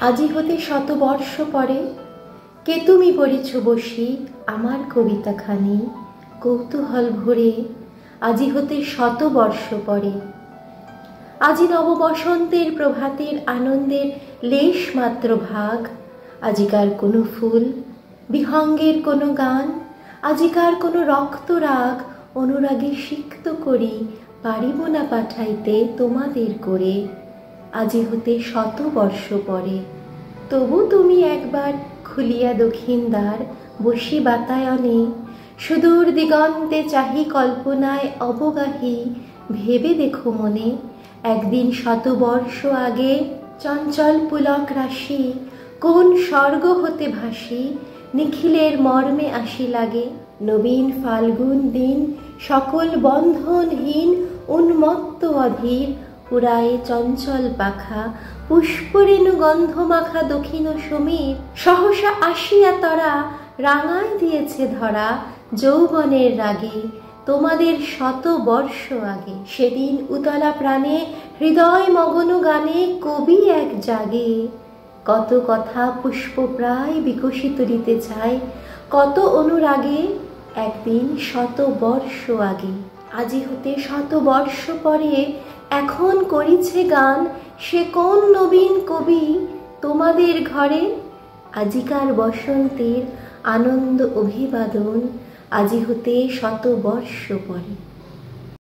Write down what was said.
আজি হতে শতবর্ষ পরে কে তুমি পড়েছ বসি আমার কবিতাখানি কৌতূহল ভরে। আজি হতে শতবর্ষ পরে আজি নব বসন্তের প্রভাতের আনন্দের লেশ মাত্র ভাগ। আজিকার কোনো ফুল বিহঙ্গের কোনো গান, আজিকার কোনো রক্তরাগ অনুরাগে সিক্ত করি পারিব না পাঠাইতে তোমাদের করে। আজি হতে শতবর্ষ পরে তবু তুমি একবার খুলিয়া দক্ষিণ দ্বার বসি বাতায়নে, সুদূর দিগন্তে চাহি কল্পনায় অবগাহী ভেবে দেখো মনে। একদিন শতবর্ষ আগে চঞ্চল পুলক রাশি কোন স্বর্গ হতে ভাসি নিখিলের মর্মে আসি লাগে। নবীন ফাল্গুন দিন সকল বন্ধনহীন উন্মত্ত অধীর পুরায়ে চঞ্চল পাখা পুষ্পরেণু গন্ধ মাখা দক্ষিণ সমীর সহসা আসিয়া তরা রাঙায় দিয়েছে ধরা যৌবনের রাগে তোমাদের শতবর্ষ আগে। সেদিন উতলা প্রাণে হৃদয় মগন গানে কবি এক জাগে, কত কথা পুষ্প প্রায় বিকশিত দিতে চায় কত অনুরাগে একদিন শতবর্ষ আগে। আজি হতে শতবর্ষ পরে এখন করিছে গান সে কোন নবীন কবি তোমাদের ঘরে। আজিকার বসন্তের আনন্দ অভিবাদন আজি হতে শতবর্ষ পরে।